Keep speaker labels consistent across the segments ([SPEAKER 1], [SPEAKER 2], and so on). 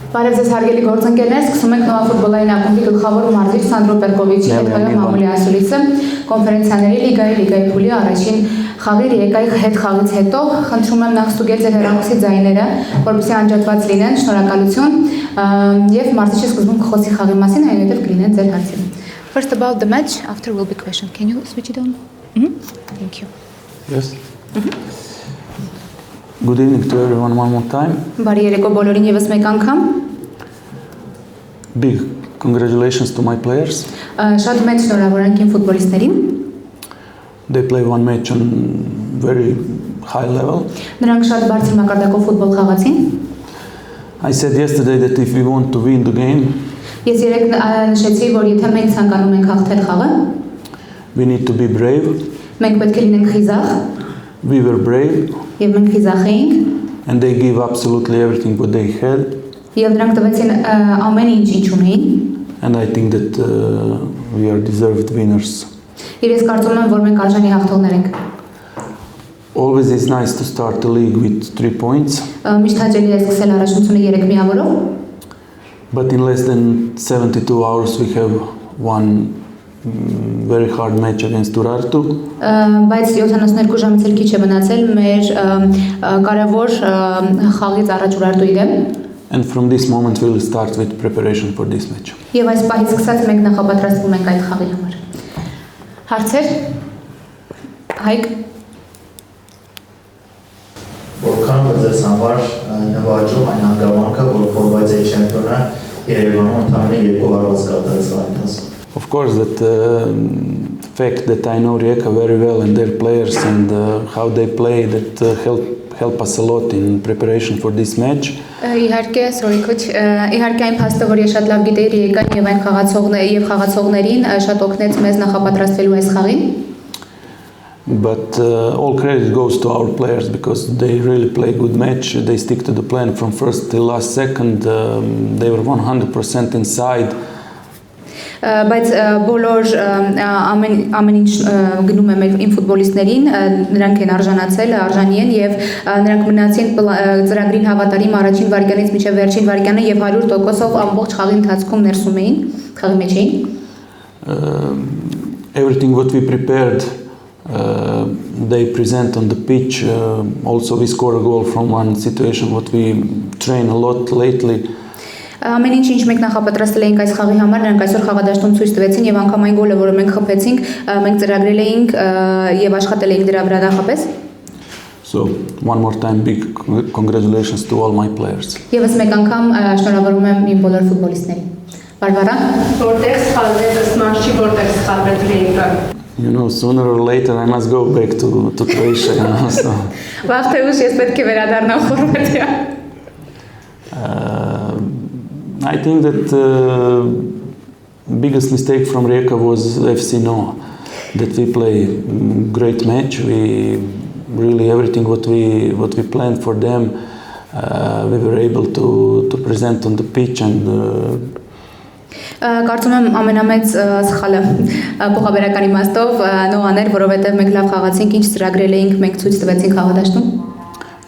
[SPEAKER 1] Բարև ձեզ հարգելի գործընկերներ, սկսում ենք նոր ֆուտբոլային ակումբի գլխավոր մարզիչ Սանդրո Պերկովիչի հետ մամուլի ասուլիսը կոնֆերենցիաների լիգայի փուլի առաջին խաղի Ռիեկայի հետ խաղից հետո խնդրում եմ նախ ստուգել ձեր հեռախոսի ձայները, որպեսզի անջատված լինեն, շնորհակալություն եւ մարզիչը սկզբում կխոսի խաղի մասին, այնուհետեւ կլինեն ձեր հարցերը. First about the match, after will be question. Can you switch it on? Thank you.
[SPEAKER 2] Yes. Good evening to everyone one more time.
[SPEAKER 1] Բարի երեկո բոլորին եւս մեկ անգամ.
[SPEAKER 2] Big congratulations to my players.
[SPEAKER 1] Շատ մեծ շնորհավորենք իմ ֆուտբոլիստներին.
[SPEAKER 2] They play one match on very high level.
[SPEAKER 1] Նրանք շատ բարձր մակարդակով ֆուտբոլ խաղացին.
[SPEAKER 2] I said yesterday that if we want to win the game,
[SPEAKER 1] Ես երեկ նշեցի, որ եթե մենք ցանկանում ենք հաղթել խաղը,
[SPEAKER 2] we need to be brave.
[SPEAKER 1] Մենք պետք է լինենք խիզախ.
[SPEAKER 2] We were brave.
[SPEAKER 1] Եվ մենք խիզախ էինք.
[SPEAKER 2] And they gave absolutely everything what they had.
[SPEAKER 1] Եվ նրանք տվեցին ամեն ինչ ունեին.
[SPEAKER 2] And I think that we are deserved winners.
[SPEAKER 1] Եվ ես կարծում եմ, որ մենք արժանի հաղթողներ ենք.
[SPEAKER 2] Always is nice to start the league with 3 points.
[SPEAKER 1] Միշտ հաճելի է սկսել առաջնությունը 3 միավորով.
[SPEAKER 2] But in less than 72 hours we have one very hard match against Urartu.
[SPEAKER 1] Բայց 72 ժամից էլ քիչ է մնացել մեր կարևոր խաղից առաջ Urartu-ի դեմ.
[SPEAKER 2] And from this moment we will start with preparation for this match.
[SPEAKER 1] Եվ այս պահից սկսած մենք նախապատրաստվում ենք այդ խաղի համար. Հարցեր? Հայկ
[SPEAKER 3] Որքան ձեզ համար նվաճում այն հանգամանքը, որ Խորվաթիայի չեմպիոնը Երևանում ընդամենը 2 հարված կատարեց վայնտաս.
[SPEAKER 2] Of course, that fact that I know Rijeka very well and their players and how they play that help us a lot in preparation for this match.
[SPEAKER 1] Իհարկե, իհարկե այն փաստը, որ ես շատ լավ գիտեի Ռիեկան եւ այն խաղացողներին շատ օգնեց մեզ նախապատրաստվելու այս խաղին.
[SPEAKER 2] But all credit goes to our players because they really play good match. They stick to the plan from first till last second. They were 100% inside.
[SPEAKER 1] Բայց բոլոր ամեն ինչ գնում է իմ ֆուտբոլիստներին, նրանք են արժանի են եւ նրանք մնացին ծրագրին հավատարիմ առաջին վայրկյանից մինչեւ վերջին վայրկյանը եւ 100%-ով ամբողջ խաղի ընթացքում ներսում էին, խաղի մեջ էին.
[SPEAKER 2] Everything what we prepared they present on the pitch. Also we score a goal from one situation what we train a lot lately.
[SPEAKER 1] Ամեն ինչ մենք նախապատրաստել էինք այս խաղի համար, նրանք այսօր խաղադաշտում ցույց տվեցին եւ անգամ այն գոլը, որը մենք խփեցինք, մենք ծրագրել էինք եւ աշխատել էինք դրա վրա նախապես.
[SPEAKER 2] So one more time big congratulations to all my players.
[SPEAKER 1] Եվս մեկ անգամ շնորհավորում եմ իմ բոլոր ֆուտբոլիստներին. Բարբարա,
[SPEAKER 4] որտեղ սխալվեց ըստ մարզչի, որտեղ սխալվեց Ռիեկան.
[SPEAKER 2] You know, sooner or later I must go back to Croatia. So.
[SPEAKER 1] Վաղ թե ուշ ես պետք է վերադառնամ Խորվաթիա.
[SPEAKER 2] I think that biggest mistake from Rijeka was FC Noa. That we play great match. We really everything what we planned for them. We were able to present on the pitch and.
[SPEAKER 1] Կարծում եմ ամենամեծ սխալը փոխաբերական իմաստով նոան էր, որովհետև մենք լավ խաղացինք, ինչ ծրագրել էինք, մենք ցույց տվեցինք խաղադաշտում.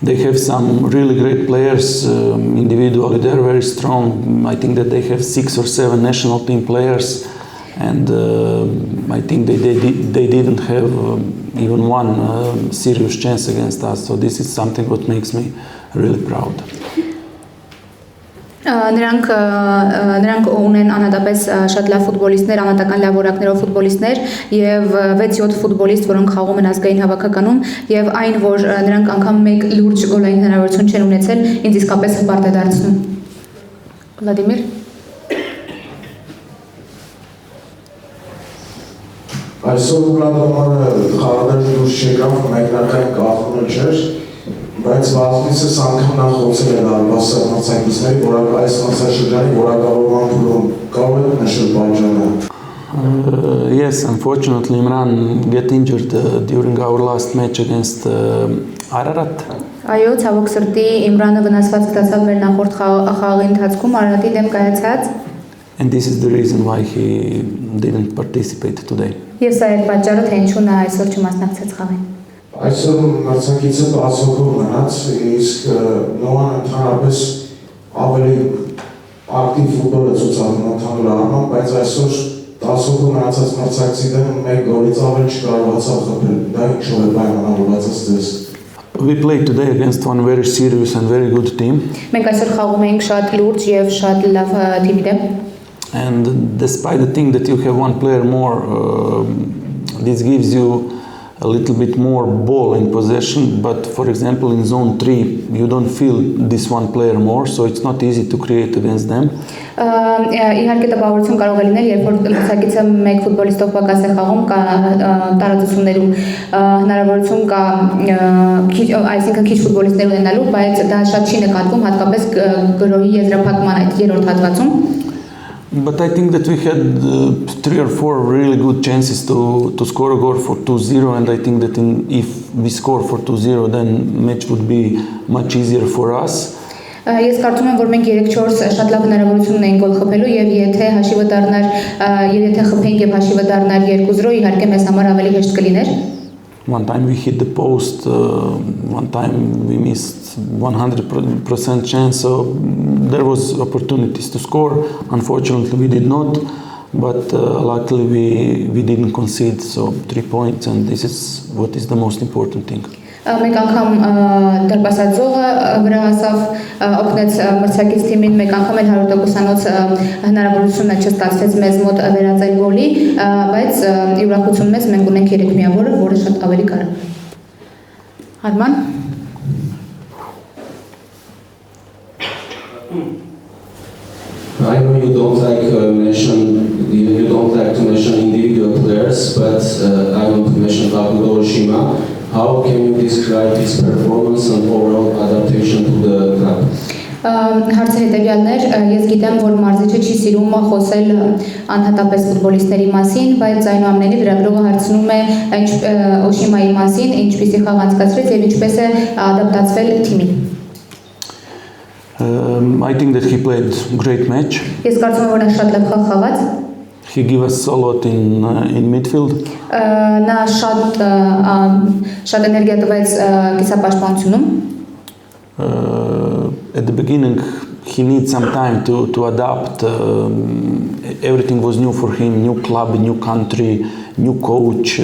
[SPEAKER 2] They have some really great players individually. They are very strong. I think that they have 6 or 7 national team players, and I think they didn't have even one serious chance against us. So this is something what makes me really proud. Նրանք ունեն անհատապես շատ լավ ֆուտբոլիստներ, անհատական լավ որակներով ֆուտբոլիստներ եւ 6-7 ֆուտբոլիստ, որոնք խաղում են ազգային հավաքականում եւ այն, որ նրանք անգամ մեկ լուրջ գոլային հնարավորություն չեն ունեցել, ինձ իսկապես հպարտ է դարձնում։ Վլադիմիր
[SPEAKER 5] Այսօր Վլադիմիրը խաղադաշտի դուրս չեկավ, մեկնարկային կախումը չէր, բայց վաղուց անգամ նա խոսել է արվասարմացակիցների, որ այս մասաշրջանի որակավորման փուլում կարող է նշել պատճառը։
[SPEAKER 2] Yes, unfortunately Imran get injured during our last match against Ararat.
[SPEAKER 1] Այո, ցավոք սրտի Իմրանը վնասված ստացավ մեր նախորդ խաղի ընթացքում Արարատի դեմ կայացած.
[SPEAKER 2] And this is the reason why he didn't participate today.
[SPEAKER 1] Եվ սա է պատճառը, թե ինչու նա այսօր չմասնակցեց խաղին։
[SPEAKER 5] Այսօր մրցակիցը 10 հոգով մնաց, իսկ Նոան ընդհանրապես ավելի ակտիվ ֆուտբոլ է ցուցադրում ընդհանուր առմամբ, բայց այսօր 10 հոգու մնացած մրցակցի դեմ 1 գոլից ավել չկարողացավ խփել։ Դա ինչով է պայմանավորված ըստ ձեզ։
[SPEAKER 2] We played today against one very serious and very good team.
[SPEAKER 1] Մենք այսօր խաղում էինք շատ լուրջ եւ շատ լավ թիմի դեմ։
[SPEAKER 2] And despite the thing that you have one player more, this gives you a little bit more ball in possession, but for example in zone 3 you don't feel this one player more, so it's not easy to create against them.
[SPEAKER 1] Իհարկե տպավորություն կարող է լինել, երբ որ մրցակիցը մեկ ֆուտբոլիստով պակաս է խաղում, կա տարածություններում հնարավորություն կա այսինքն քիչ ֆուտբոլիստներ ունենալու, բայց դա շատ չի նկատվում, հատկապես գրոհի եզրափակման այդ երրորդ հատվածում։
[SPEAKER 2] But I think that we had 3 or 4 really good chances to score a goal for 2-0, and I think that if we score for 2-0, then match would be much easier for us.
[SPEAKER 1] Ես կարծում եմ, որ մենք 3-4 շատ լավ հնարավորություն ունենք գոլ խփելու եւ եթե հաշիվը դառնար եւ եթե խփենք եւ հաշիվը դառնար 2-0, իհարկե մեզ համար ավելի հեշտ կլիներ։
[SPEAKER 2] One time we hit the post, one time we missed 100% chance, so there was opportunities to score. Unfortunately we did not, but luckily we didn't concede, so 3 points, and this is what is the most important thing.
[SPEAKER 1] Մեկ անգամ դարպասաձողը վրա հասավ, օգնեց մրցակից թիմին, մեկ անգամ էլ 100%-անոց հնարավորությունը չստացվեց մեզ մոտ վերածել գոլի, բայց ուրախություն մեզ մենք ունենք 3 միավորը, որը շատ ավելի կարևոր է։ Արման։
[SPEAKER 6] I know you don't like to mention individual players, but I want to mention Takuto Oshima. How can you describe his performance and overall adaptation to the club?
[SPEAKER 1] Հարցը հետևյալներ, ես գիտեմ, որ մարզիչը չի սիրում խոսել անհատապես ֆուտբոլիստների մասին, բայց այնուամենայնիվ լրագրողը հարցնում է Օշիմայի մասին, ինչպիսի խաղ անցկացրեց եւ ինչպես է ադապտացվել թիմին։
[SPEAKER 2] I think that he played great match.
[SPEAKER 1] Ես կարծում եմ, որ նա շատ լավ խաղ խաղաց։
[SPEAKER 2] He gave us a lot in midfield.
[SPEAKER 1] Նա շատ էներգիա տվեց կիսապաշտպանությունում։
[SPEAKER 2] At the beginning he needed some time to adapt. Everything was new for him, new club, new country, new coach.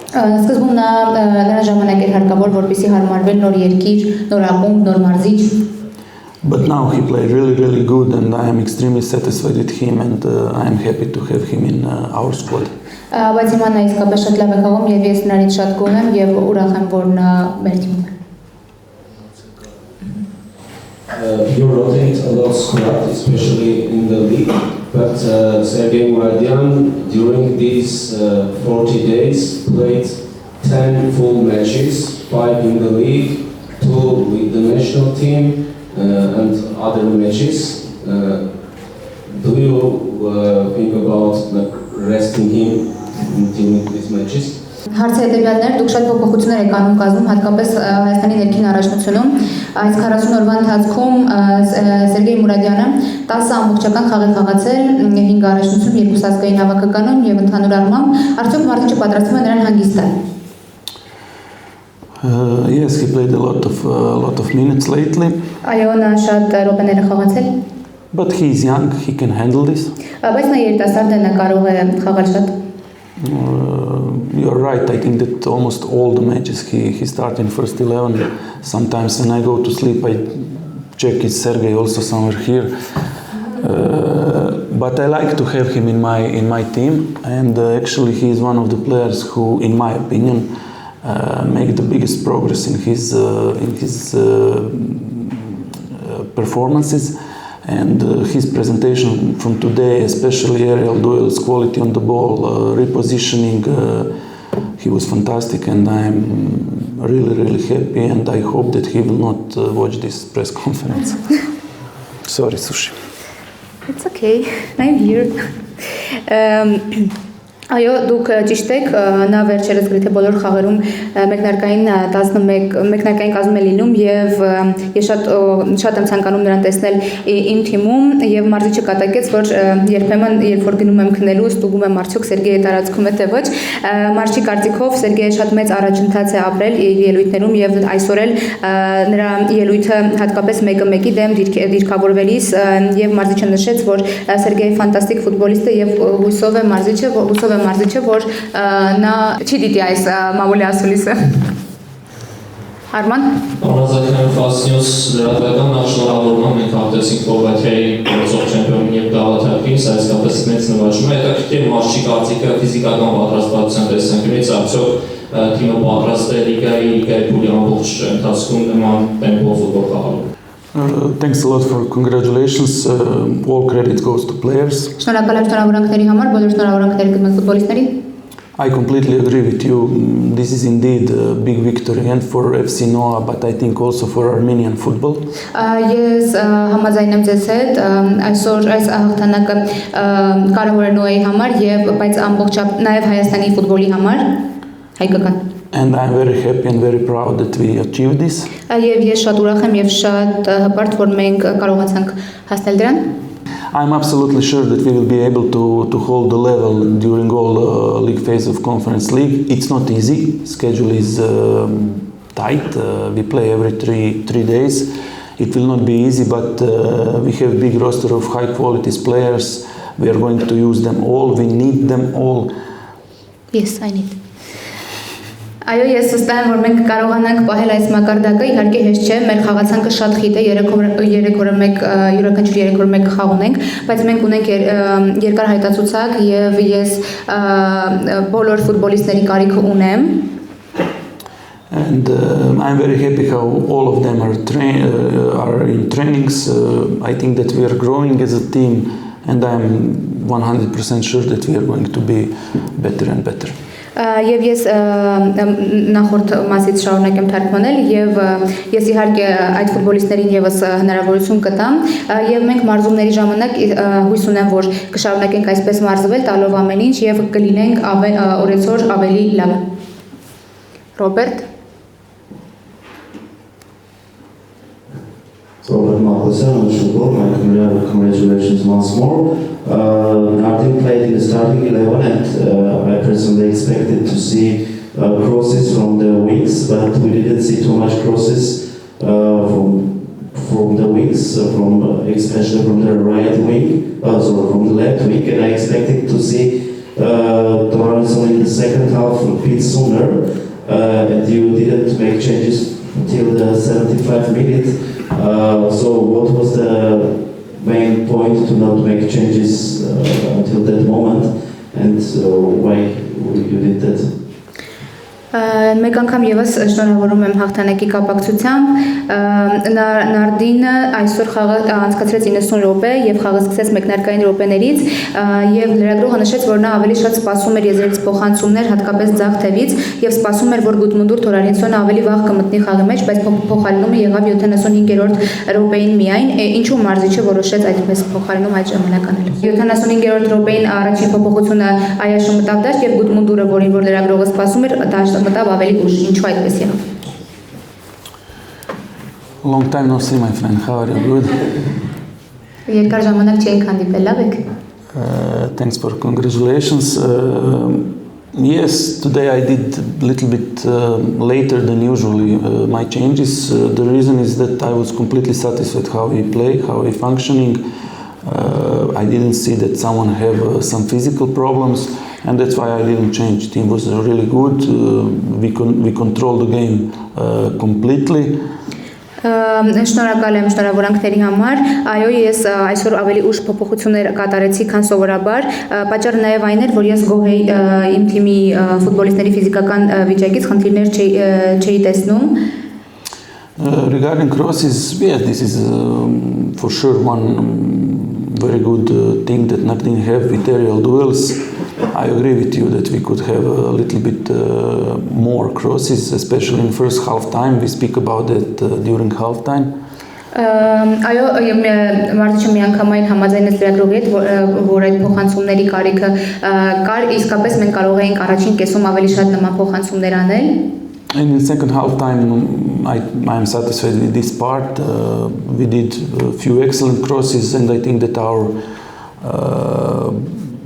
[SPEAKER 1] Սկզբում նրա ժամանակ էր հարկավոր, որպեսզի հարմարվեր նոր երկիր, նոր ակումբ, նոր մարզիչ։
[SPEAKER 2] But now he played really good, and I am extremely satisfied with him, and I am happy to have him in our squad.
[SPEAKER 1] Բայց հիմա նա իսկապես շատ լավ է խաղում եւ ես նրանից շատ գոհ եմ եւ ուրախ եմ, որ նա մեր թիմում է։
[SPEAKER 6] You rotate a lot squad, especially in the league, but Sergei Muradyan during these 40 days played 10 full matches, 5 in the league, 2 with the national team and other matches. Do you think about resting him during these matches?
[SPEAKER 1] Հարցը հետևյալներ, դուք շատ փոփոխություններ եք անում կազմում, հատկապես Հայաստանի ներքին առաջնությունում։ Այս 40 օրվա ընթացքում Սերգեյ Մուրադյանը 10 ամբողջական խաղ է խաղացել 5 առաջնությունում, 2 ազգային հավաքականում եւ ընդհանուր առմամբ արդյոք մարզիչը պատրաստվում է նրան հանգիստ տալ։
[SPEAKER 2] Yes, he played a lot of minutes lately.
[SPEAKER 1] Այո, նա շատ րոպեներ է խաղացել։
[SPEAKER 2] But he is young, he can handle this.
[SPEAKER 1] Բայց նա երիտասարդ է, նա կարող է խաղալ շատ։
[SPEAKER 2] You're right, I think that almost all the matches he started in first 11. Sometimes when I go to sleep I check is Sergey also somewhere here. But I like to have him in my team, and actually he is one of the players who, in my opinion, make the biggest progress in his performances. And his presentation from today, especially aerial duels, quality on the ball, repositioning, he was fantastic, and I'm really happy, and I hope that he will not watch this press conference. Sorry, Sushi.
[SPEAKER 1] It's okay, I'm here. Այո, դուք ճիշտ եք, նա վերջերս գրեթե բոլոր խաղերում մեկնարկային 11 մեկնարկային կազմում է լինում եւ ես շատ եմ ցանկանում նրան տեսնել իմ թիմում եւ մարզիչը կատակեց, որ երբեմն երբ որ գնում եմ քնելու, ստուգում եմ արդյոք Սերգեյը տարածքում է թե ոչ։ Մարզչի կարծիքով Սերգեյը շատ մեծ առաջընթաց է ապրել իր ելույթներում եւ այսօր էլ նրա ելույթը հատկապես 1-1-ի դեմ դիրքավորվելիս եւ մարզիչը նշեց, որ Սերգեյը ֆանտաստիկ ֆուտբոլիստ է եւ հույսով է մարզիչը, որ նա չի դիտի այս մամուլի ասուլիսը։ Արման։
[SPEAKER 6] Անազատյան Fast News լրատվական շնորհավորում եմ մենք հաղթեցինք Խորվաթիայի գործող չեմպիոնին եւ Գալաթարին, սա իսկապես մեծ նվաճում է։ Հետաքրքիր մարզչի կարծիքը ֆիզիկական պատրաստվածության տեսանկյունից արդյոք թիմը պատրաստ է լիգայի փուլի ամբողջ ընթացքում նման տեմպով ֆուտբոլ խաղալու։
[SPEAKER 2] Thanks a lot for congratulations. All credit goes to players.
[SPEAKER 1] Շնորհակալ եմ շնորհավորանքների համար, բոլոր շնորհավորանքները գտնեն ֆուտբոլիստներին։
[SPEAKER 2] I completely agree with you. This is indeed a big victory and for FC Noa, but I think also for Armenian football.
[SPEAKER 1] Ես համաձայն եմ ձեզ հետ, այսօր այս հաղթանակը կարևոր է Նոյի համար եւ բայց ամբողջությամբ նաեւ Հայաստանի ֆուտբոլի համար հայկական։
[SPEAKER 2] And I'm very happy and very proud that we achieved this.
[SPEAKER 1] Եվ ես շատ ուրախ եմ եւ շատ հպարտ, որ մենք կարողացանք հասնել դրան։
[SPEAKER 2] I'm absolutely sure that we will be able to hold the level during all league phase of Conference League. It's not easy. Schedule is tight. We play every three days. It will not be easy, but we have big roster of high quality players. We are going to use them all. We need them all.
[SPEAKER 1] Yes, I need. Այո, ես վստահ եմ, որ մենք կարողանանք պահել այս մակարդակը, իհարկե հեշտ չէ, մեր խաղացանկը շատ խիտ է, յուրաքանչյուր 3 օր մեկ խաղ ունենք, բայց մենք ունենք երկար հայտացուցակ եւ ես բոլոր ֆուտբոլիստների կարիքը ունեմ։
[SPEAKER 2] And I'm very happy how all of them are in trainings. I think that we are growing as a team, and I'm 100% sure that we are going to be better and better.
[SPEAKER 1] Եվ ես նախորդ մասից շարունակեմ թարգմանել եւ ես իհարկե այդ ֆուտբոլիստներին եւս հնարավորություն կտամ եւ մենք մարզումների ժամանակ հույս ունեմ, որ կշարունակենք այսպես մարզվել, տալով ամեն ինչ եւ կլինենք օրեցօր ավելի լավ։ Ռոբերտ
[SPEAKER 3] Robert Marcosyan on football, my congratulations once more. Nardin played in the starting 11 and I personally expected to see crosses from the wings, but we didn't see too much crosses from the wings, especially from the right wing, from the left wing, and I expected to see Donaldson in the second half a bit sooner, and you didn't make changes until the 75 minutes. So what was the main point to not make changes until that moment, and why you did that?
[SPEAKER 1] Մեկ անգամ եւս շնորհավորում եմ հաղթանակի կապակցությամբ Նարդինը այսօր խաղը անցկացրեց 90 րոպե եւ խաղը սկսեց մեկնարկային րոպեներից եւ լրագրողը նշեց, որ նա ավելի շատ սպասում էր եզրից փոխանցումներ, հատկապես ձախ թևից եւ սպասում էր, որ Գուտմունդուր Թորարինսոնը ավելի վաղ կմտնի խաղի մեջ, բայց փոխարինումը եղավ 75-րդ րոպեին միայն, ինչու մարզիչը որոշեց այդպես փոխարինում այդ ժամանակ անել։ 75-րդ րոպեին առաջին փոփոխությունը Այաշը մտավ դաշտ եւ Գուտմունդուրը, որին որ լրագրողը սպասում էր, դաշտ մտավ ավելի ուշ, ինչու այդպես եղավ։
[SPEAKER 2] Long time no see, my friend. How are you? Good?
[SPEAKER 1] Երկար ժամանակ չենք հանդիպել, լավ եք։
[SPEAKER 2] Thanks for congratulations. Yes, today I did a little bit later than usually my changes. The reason is that I was completely satisfied how we play, how we functioning. I didn't see that someone have some physical problems, and that's why I didn't change. Team was really good. We controlled the game completely.
[SPEAKER 1] Շնորհակալ եմ շնորհավորանքների համար։ Այո, ես այսօր ավելի ուշ փոփոխություններ կատարեցի, քան սովորաբար։ Պատճառը նաև այն էր, որ ես գոհ էի իմ թիմի ֆուտբոլիստների ֆիզիկական վիճակից, խնդիրներ չէի տեսնում։
[SPEAKER 2] Regarding crosses, yes, this is for sure one very good thing that Nardin have with aerial duels. I agree with you that we could have a little bit more crosses, especially in first half time. We speak about that during half time.
[SPEAKER 1] Այո, Մարտիչը միանգամայն համաձայնեց լրագրողի հետ, որ այդ փոխանցումների կարիքը կար, իսկապես մենք կարող էինք առաջին կեսում ավելի շատ նման փոխանցումներ անել։
[SPEAKER 2] In the second half time, I am satisfied with this part. We did a few excellent crosses, and I think that our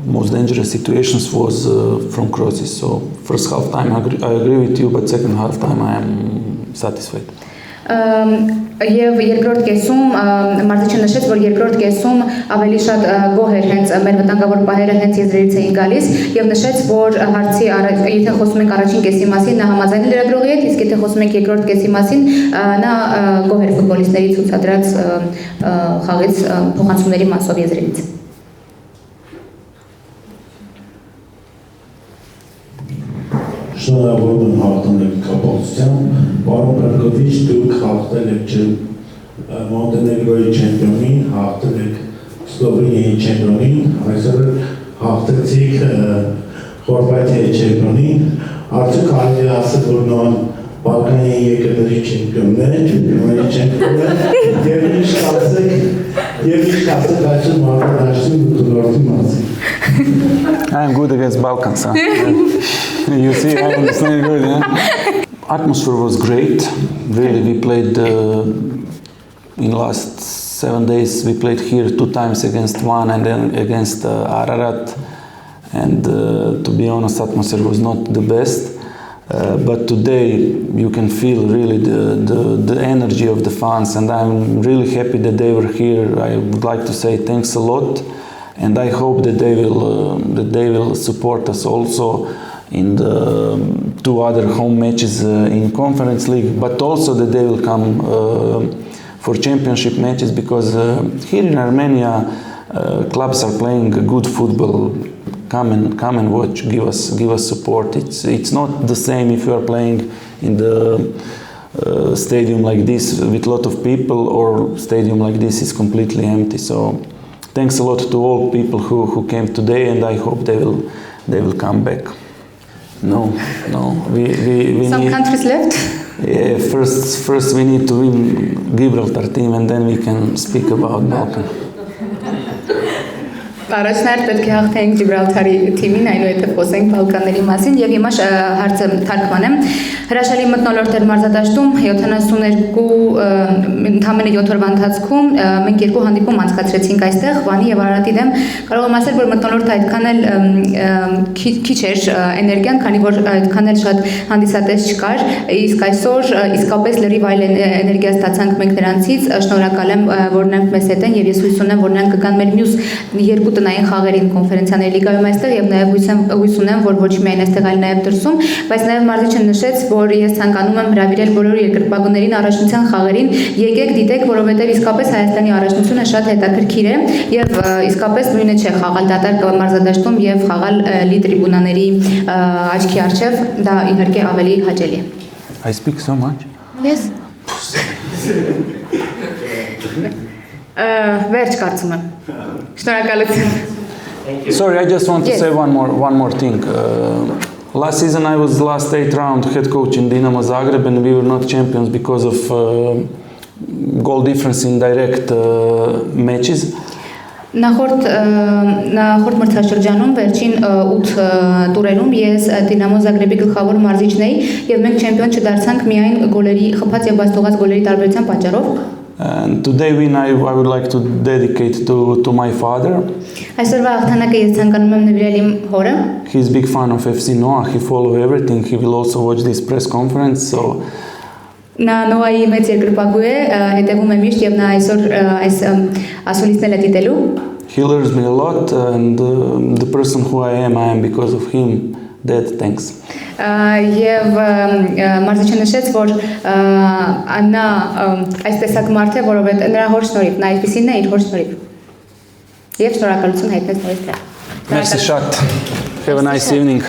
[SPEAKER 2] most dangerous situations was from crosses. So first half time I agree with you, but second half time I am satisfied.
[SPEAKER 1] Եվ երկրորդ կեսում Մարտիչը նշեց, որ երկրորդ կեսում ավելի շատ գոհ էր հենց մեր վտանգավոր պահերը հենց եզրերից էին գալիս եւ նշեց, որ հարցի եթե խոսում ենք առաջին կեսի մասին, նա համաձայն է լրագրողի հետ, իսկ եթե խոսում ենք երկրորդ կեսի մասին, նա գոհ էր ֆուտբոլիստների ցուցադրած խաղից փոխանցումների մասով եզրերից։
[SPEAKER 5] Շնորհավորում եմ հաղթանակ կապակցությամբ, պարոն Պերկովիչ, դուք հաղթել եք Մոնտենեգրոյի չեմպիոնին, հաղթել եք Սլովենիայի չեմպիոնին, այսօր հաղթեցիք Խորվաթիայի չեմպիոնին, արդյոք կարելի է ասել, որ նման Բալկանյան երկրների չեմպիոններ, եւ ինչ կասեք այսօր մարտադաշտի մթնոլորտի մասին։
[SPEAKER 2] I am good against Balkans. Huh? You see, I understand good. Yeah? Atmosphere was great. Really, we played in last 7 days. We played here 2 times against one and then against Ararat. And to be honest, atmosphere was not the best. But today you can feel really the energy of the fans, and I'm really happy that they were here. I would like to say thanks a lot. And I hope that they will support us also in the 2 other home matches in Conference League, but also that they will come for championship matches, because here in Armenia clubs are playing good football. Come and watch. Give us support. It's not the same if you are playing in the stadium like this with a lot of people, or stadium like this is completely empty. So. Thanks a lot to all people who came today, and I hope they will come back. No, we
[SPEAKER 1] Some
[SPEAKER 2] need,
[SPEAKER 1] countries left.
[SPEAKER 2] Yeah, first we need to win Gibraltar team, and then we can speak about Balkan.
[SPEAKER 1] Առաջնահերթ պետք է հաղթենք Ջիբրալթարի թիմին, այնուհետև խոսենք Բալկանների մասին, եւ հիմա հարցը թարգմանեմ։ Հրաշալի մթնոլորտ էր մարզադաշտում 72 ընդամենը 7 օրվա ընթացքում մենք 2 հանդիպում անցկացրեցինք այստեղ Վանի եւ Արարատի դեմ։ Կարող եմ ասել, որ մթնոլորտը այդքան էլ քիչ էր էներգիան, քանի որ այդքան էլ շատ հանդիսատես չկար, իսկ այսօր իսկապես լրիվ այլ էներգիա ստացանք մենք նրանցից։ Շնորհակալ եմ, որ նրանք մեզ հետ են, եւ ես հույս ունեմ, որ նրանք կգան մեր մյուս 2 տնային խաղերին Կոնֆերենցիաների լիգայում այստեղ, եւ նաեւ հույս ունեմ, որ ոչ միայն այստեղ, այլ նաեւ դրսում, բայց նաեւ Մարտիչը նշեց, որ ես ցանկանում եմ հրավիրել բոլոր երկրպագուներին առաջնության խաղերին, եկեք դիտեք, որովհետեւ իսկապես Հայաստանի առաջնությունը շատ հետաքրքիր է եւ իսկապես նույնը չէ խաղալ դատարկ մարզադաշտում եւ խաղալ լի տրիբունաների աչքի առջեւ, դա իհարկե ավելի հաճելի է։
[SPEAKER 2] I speak so much.
[SPEAKER 1] Yes. Վերջ կարծում եմ։ Շնորհակալություն։
[SPEAKER 2] Sorry, I just want to say one more thing. Last season I was last 8 round head coach in Dinamo Zagreb, and we were not champions because of goal difference in direct matches.
[SPEAKER 1] Նախորդ մրցաշրջանում վերջին 8 տուրերում ես Դինամո Զագրեբի գլխավոր մարզիչն էի եւ մենք չեմպիոն չդարձանք միայն գոլերի խփած եւ բաց գոլերի տարբերության պատճառով։
[SPEAKER 2] And today win I would like to dedicate to my father.
[SPEAKER 1] Այսօրվա հաղթանակը ես ցանկանում եմ նվիրել իմ հորը։
[SPEAKER 2] He's big fan of FC Noah. He follow everything. He will also watch this press conference. So
[SPEAKER 1] Նա Նոայի մեծ երկրպագու է, հետևում է միշտ եւ նա այսօր այս ասուլիսն է դիտելու։
[SPEAKER 2] He learns me a lot, and the person who I am because of him. Dad, thanks.
[SPEAKER 1] Եվ մարզիչը նշեց, որ նա այս տեսակ մարդ է, որովհետեւ նրա հոր շնորհիվ, նա այդպեսին է իր հոր շնորհիվ։ Եվ շնորհակալություն հայտնեց նորից դրա։
[SPEAKER 2] Merci, Shat. Have a nice evening.